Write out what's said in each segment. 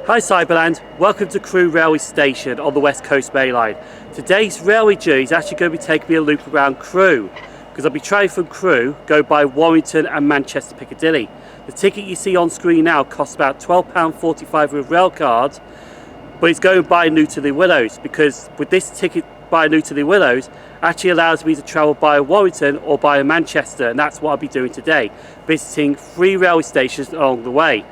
Hi Cyberland, welcome to Crewe Railway Station on the West Coast Main Line. Today's railway journey is actually going to be taking me a loop around Crewe, because I'll be travelling from Crewe, go by Warrington and Manchester Piccadilly. The ticket you see on screen now costs about £12.45 with rail card, but it's going by Newton-le-Willows, because with this ticket by Newton-le-Willows actually allows me to travel by Warrington or by Manchester, and that's what I'll be doing today, visiting 3 railway stations along the way.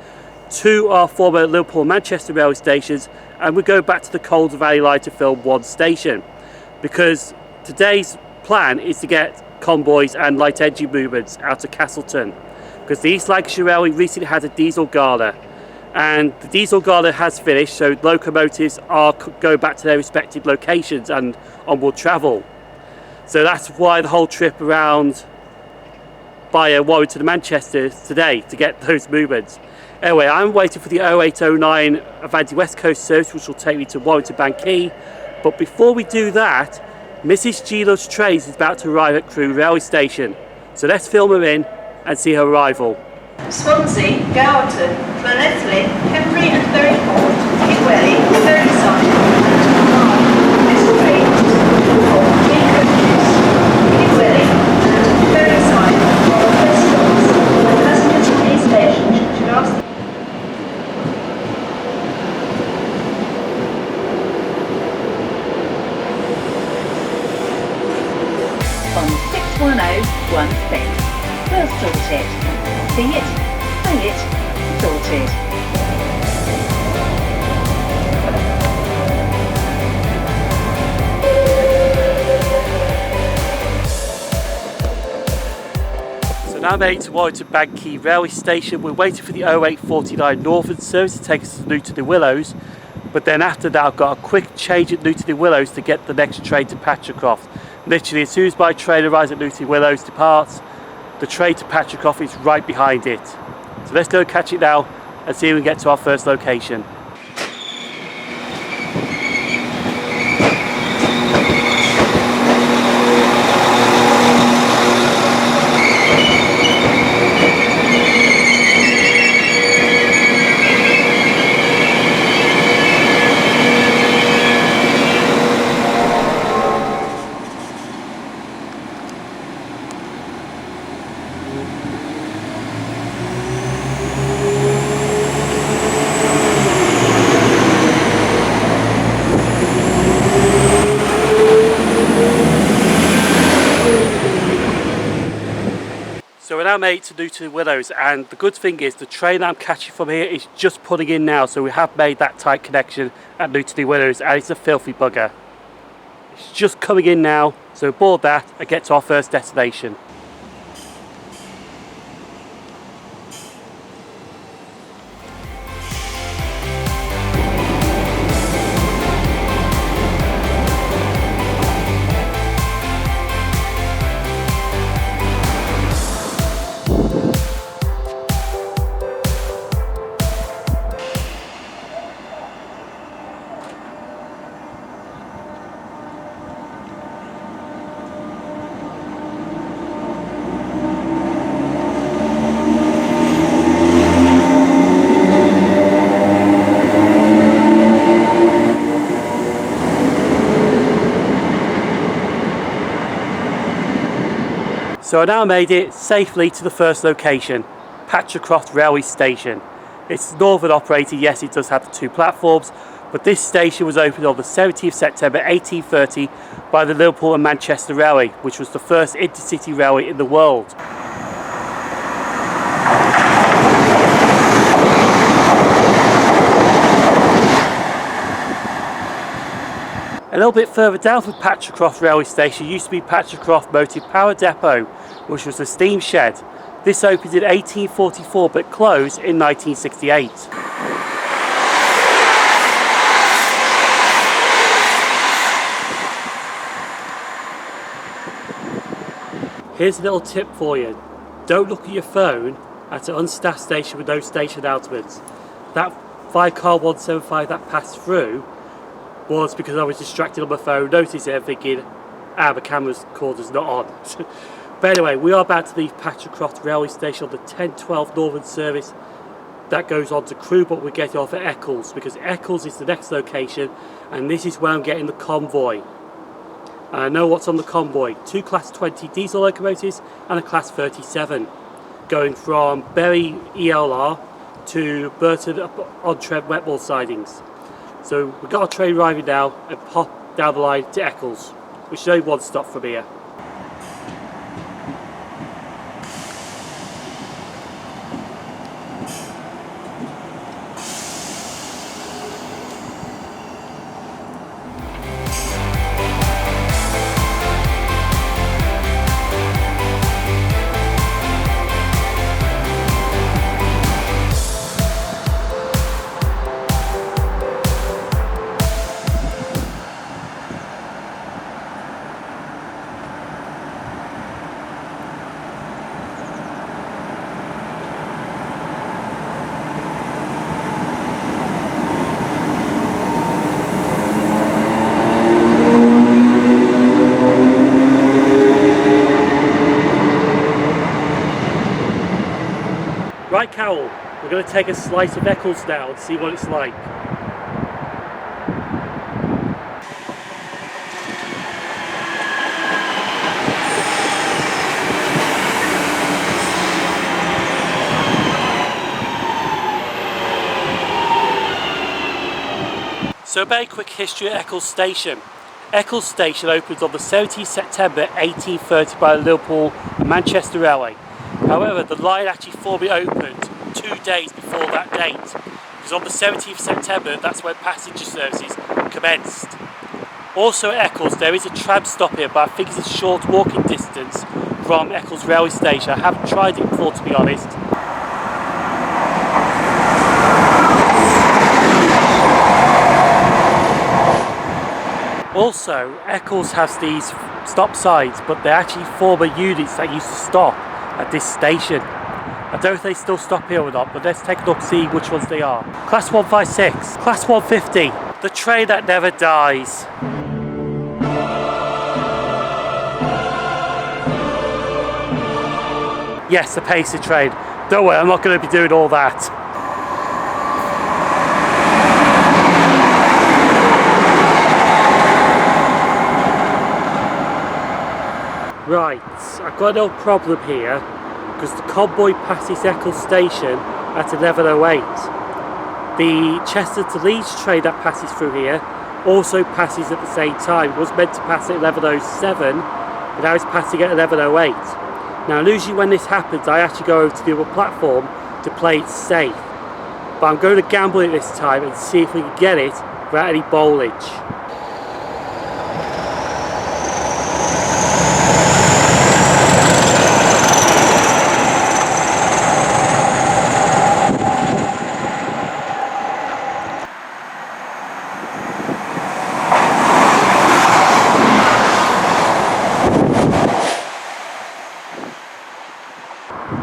2 are former Liverpool and Manchester railway stations, and we go back to the Calder Valley line to film 1 station, because today's plan is to get convoys and light engine movements out of Castleton, because the East Lancashire Railway recently had a diesel gala, and the diesel gala has finished, so locomotives are going back to their respective locations and onward travel. So that's why the whole trip around by Warrington and Manchester today, to get those movements. Anyway, I'm waiting for the 0809 Avanti West Coast service, which will take me to Warrington Banquet. But before we do that, Mrs. G loves trains is about to arrive at Crewe Railway Station. So let's film her in and see her arrival. Swansea, Gowerton, Llanelli, Henbury and Berryport, Kinwelly, Ferryside, and this train for 3 coaches. Kinwelly and Ferryside are the first stops, and passengers at these stations should ask on 61016. We'll sort it. See it, own it, sorted. So now made to Warrington Banquet Railway Station. We're waiting for the 0849 Northern service to take us to Newton-le-Willows, but then after that I've got a quick change at Newton-le-Willows to get the next train to Patricroft. Literally as soon as my train arrives at Newton-le-Willows departs, the train to Patricroft is right behind it. So let's go and catch it now and see if we can get to our first location. So we're now made to Newton-le-Willows, and the good thing is the train I'm catching from here is just pulling in now, so we have made that tight connection at Newton-le-Willows, and it's a filthy bugger. It's just coming in now, so board that and get to our first destination. So I now made it safely to the first location, Patricroft Railway Station. It's northern operated, yes it does have the 2 platforms, but this station was opened on the 17th September 1830 by the Liverpool and Manchester Railway, which was the first intercity railway in the world. A little bit further down from Patricroft Railway Station used to be Patricroft Motive Power Depot, which was a steam shed. This opened in 1844 but closed in 1968. Here's a little tip for you. Don't look at your phone at an unstaffed station with no station announcements. That 5 car 175 that passed through was because I was distracted on my phone, noticed it and thinking, the camera's recorder's not on. But anyway, we are about to leave Patricroft Railway Station on the 1012 Northern service. that goes on to Crewe, but we get it off at Eccles because Eccles is the next location, and this is where I'm getting the convoy. And I know what's on the convoy: 2 Class 20 diesel locomotives and a Class 37, going from Bury ELR to Burton-on-Trent wetball sidings. So we've got our train arriving now and pop down the line to Eccles, which is only one stop from here. Right, Cowell, we're going to take a slice of Eccles now and see what it's like. So a very quick history at Eccles Station. Eccles Station opened on the 17th September 1830 by the Liverpool and Manchester Railway. However, the line actually formally opened 2 days before that date, because on the 17th September that's when passenger services commenced. Also at Eccles there is a tram stop here, but I think it's a short walking distance from Eccles railway station. I haven't tried it before, to be honest. Also, Eccles has these stop signs, but they're actually former units that used to stop at this station. I don't know if they still stop here or not, but let's take a look, see which ones they are. Class 156, Class 150, the train that never dies. Yes, the pacer train. Don't worry, I'm not going to be doing all that. Right, I've got a little problem here because the convoy passes Eccles Station at 11:08. The Chester to Leeds train that passes through here also passes at the same time. It was meant to pass at 11:07, but now it's passing at 11:08. Now usually when this happens I actually go over to the other platform to play it safe. But I'm going to gamble it this time and see if we can get it without any bowlage.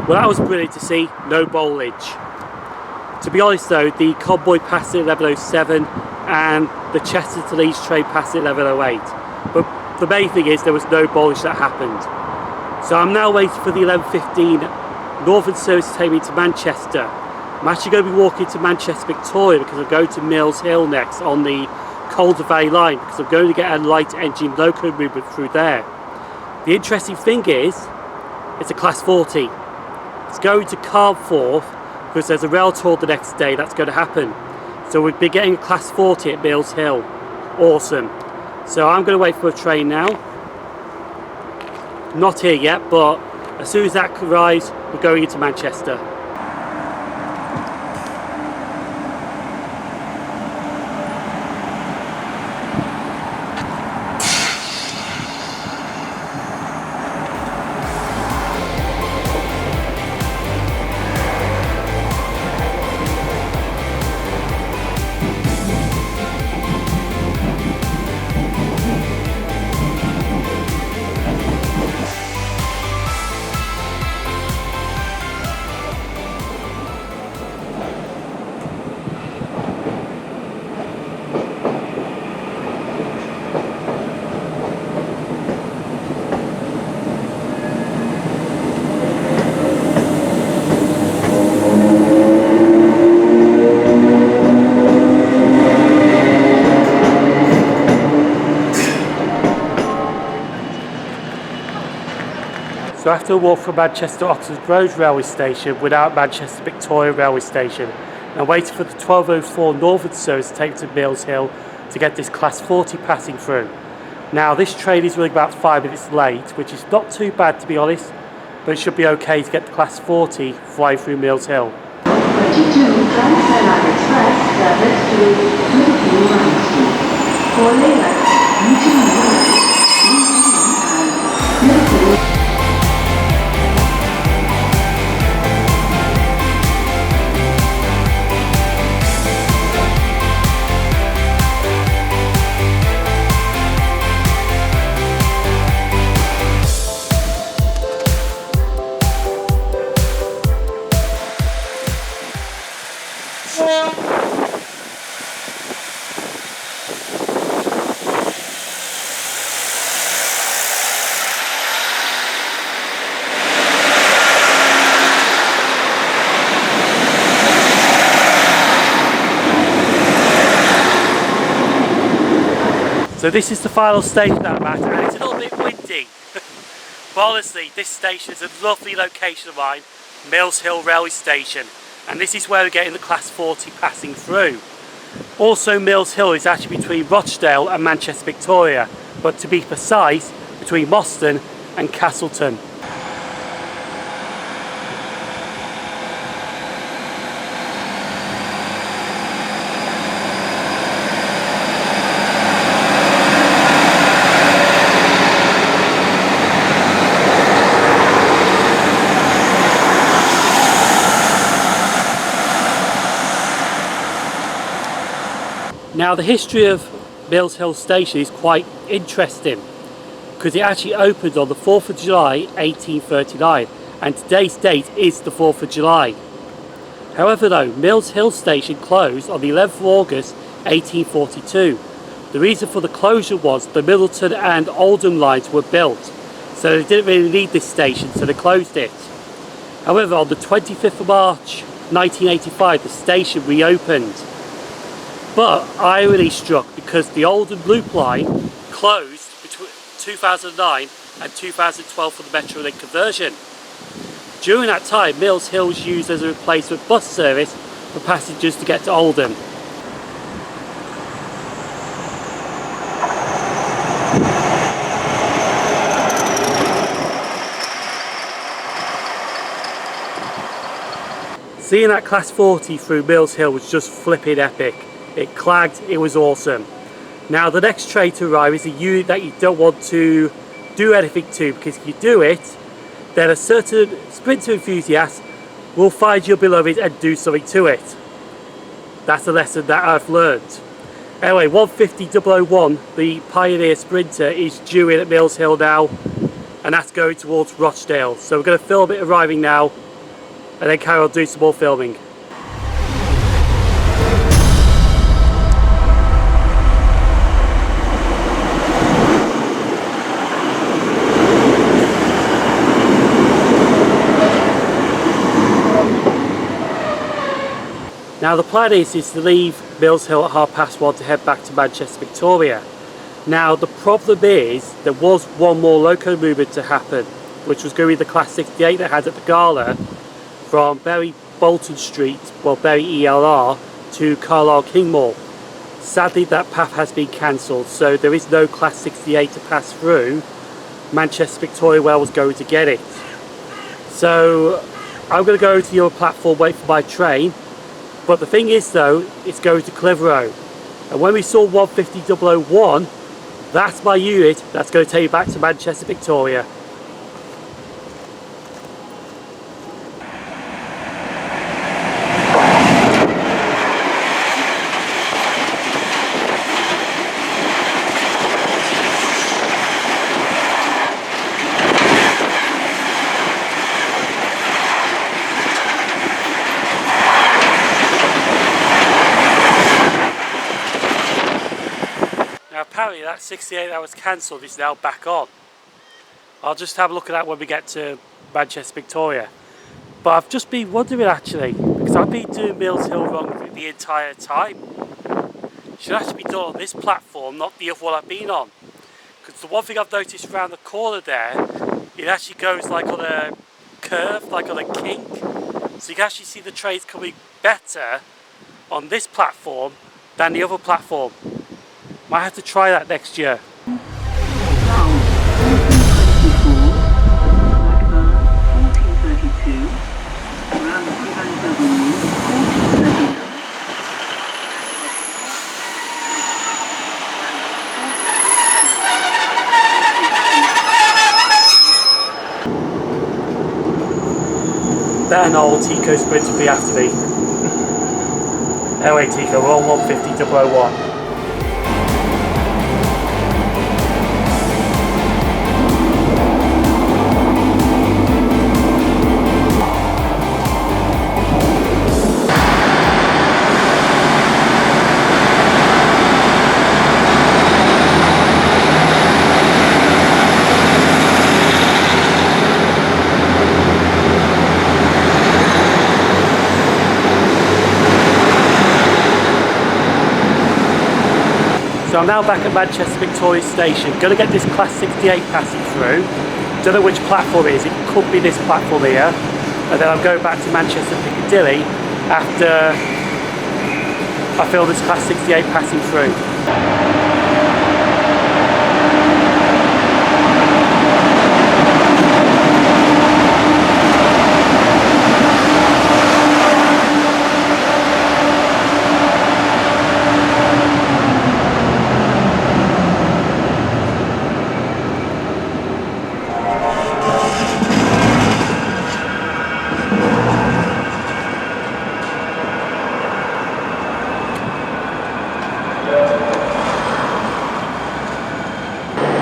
Well, that was brilliant to see, no bowlage. To be honest though, the convoy passed at 11:07 and the Chester to Leeds train passed at 11:08. But the main thing is there was no bowlage that happened. So I'm now waiting for the 11:15 Northern service to take me to Manchester. I'm actually going to be walking to Manchester Victoria because I'm going to Mills Hill next on the Calder Valley line because I'm going to get a light engine loco movement through there. The interesting thing is, it's a Class 40. It's going to Carnforth because there's a rail tour the next day that's going to happen. So we'll be getting a Class 40 at Mills Hill. Awesome. So I'm going to wait for a train now. Not here yet, but as soon as that arrives, we're going into Manchester. So after a walk from Manchester Oxford Road Railway Station, we're now at Manchester Victoria Railway Station and waiting for the 12:04 Northern service to take to Mills Hill to get this Class 40 passing through. Now this train is running about 5 minutes late, which is not too bad to be honest, but it should be okay to get the Class 40 flying through Mills Hill. 22 Trans-Pennine Express service to Liverpool-Warrington. For later, Newton-le-Willows, and Liverpool. So this is the final station that I'm at, and it's a little bit windy. But honestly, this station is a lovely location of mine, Mills Hill Railway Station, and this is where we're getting the Class 40 passing through. Also, Mills Hill is actually between Rochdale and Manchester Victoria, but to be precise, between Moston and Castleton. Now the history of Mills Hill Station is quite interesting because it actually opened on the 4th of July 1839 and today's date is the 4th of July. However though, Mills Hill Station closed on the 11th of August 1842. The reason for the closure was the Middleton and Oldham lines were built, so they didn't really need this station, so they closed it. However, on the 25th of March 1985 the station reopened. But irony struck because the Oldham Loop line closed between 2009 and 2012 for the Metrolink conversion. During that time, Mills Hill was used as a replacement bus service for passengers to get to Oldham. Seeing that Class 40 through Mills Hill was just flipping epic. It clagged, it was awesome. Now the next train to arrive is a unit that you don't want to do anything to, because if you do it, then a certain Sprinter enthusiast will find your beloved and do something to it. That's a lesson that I've learned. Anyway, 150-001, the Pioneer Sprinter, is due in at Mills Hill now, and that's going towards Rochdale. So we're going to film it arriving now, and then carry on doing some more filming. Now the plan is to leave Mills Hill at 1:30 to head back to Manchester Victoria. Now the problem is there was one more loco movement to happen, which was going to be the Class 68 they had at the Gala from Bury Bolton Street, well Bury ELR, to Carlisle Kingmore. Sadly that path has been cancelled, so there is no Class 68 to pass through Manchester Victoria where I was going to get it. So I'm going to go to your platform, wait for my train. But the thing is though, it's going to Clitheroe. And when we saw 150-001, that's my unit that's going to take you back to Manchester Victoria. Apparently that 68 that was cancelled is now back on. I'll just have a look at that when we get to Manchester Victoria. But I've just been wondering actually, because I've been doing Mills Hill wrong the entire time. It should actually be done on this platform, not the other one I've been on. Because the one thing I've noticed around the corner there it actually goes like on a curve, like on a kink. So you can actually see the trains coming better on this platform than the other platform. Might have to try that next year. That and old TicoSprinter will be after me. Anyway, Tico, we're on 150.001. So I'm now back at Manchester Victoria Station, going to get this Class 68 passing through. Don't know which platform it is, it could be this platform here. And then I'm going back to Manchester Piccadilly after I feel this Class 68 passing through.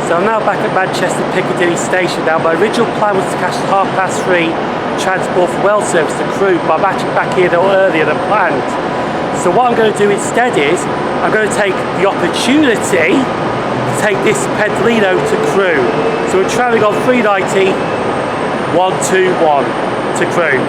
So I'm now back at Manchester Piccadilly Station now. My original plan was to catch the 3:30 transport for well service to Crewe, but I'm actually back here a little earlier than planned. So what I'm going to do instead is, I'm going to take the opportunity to take this Pendolino to Crewe. So we're travelling on 390 121 to Crewe.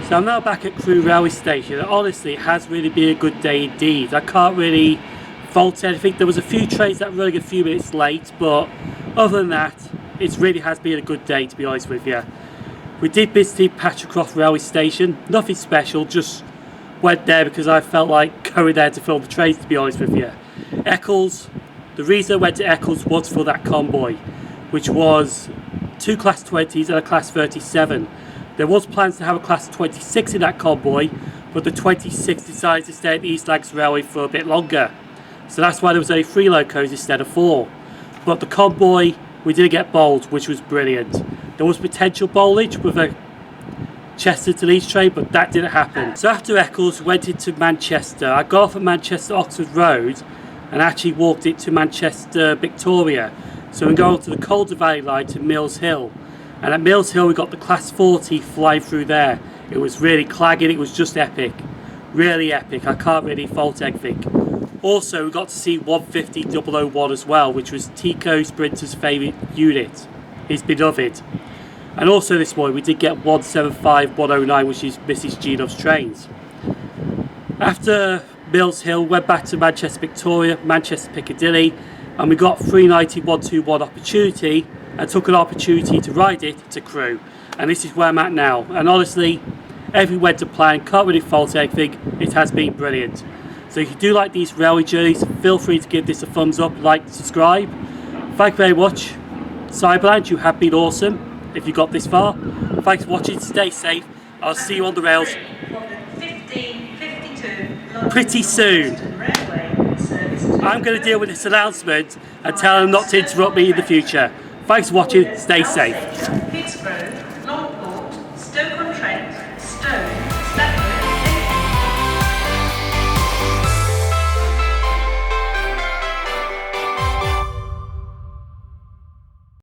So I'm now back at Crewe railway station, and honestly it has really been a good day indeed. I can't really fault anything. There was a few trains that were running a few minutes late, but other than that it really has been a good day, to be honest with you. We did visit Patricroft railway station, nothing special, just went there because I felt like going there to film the trains, to be honest with you. Eccles, the reason I went to Eccles was for that convoy, which was 2 Class 20s and a Class 37. There was plans to have a Class 26 in that convoy, but the 26 decided to stay at the East Lancs Railway for a bit longer. So that's why there was only 3 locos instead of 4. But the convoy, we did get bowled, which was brilliant. There was potential bowlage with a Chester to Leeds train, but that didn't happen. So after Eccles, we went into Manchester. I got off at Manchester Oxford Road and actually walked it to Manchester Victoria. So we go on to the Calder Valley line to Mills Hill. And at Mills Hill we got the Class 40 flying through there. It was really clagging, it was just epic. Really epic, I can't really fault anything. Also we got to see 150.001 as well, which was TicoSprinter's favourite unit, his beloved. And also this morning we did get 175.109, which is Mrs. Genov's trains. After Mills Hill, went back to Manchester Victoria, Manchester Piccadilly. and we got 390-121 opportunity and took an opportunity to ride it to Crewe, and this is where I'm at now. And honestly, everything went to plan, can't really fault anything, it has been brilliant. So if you do like these railway journeys, feel free to give this a thumbs up, like, subscribe. Thank you very much. Cyberland, you have been awesome if you got this far. Thanks for watching, stay safe, I'll see you on the rails pretty soon. I'm going to deal with this announcement and tell them not to interrupt me in the future. Thanks for watching, stay safe.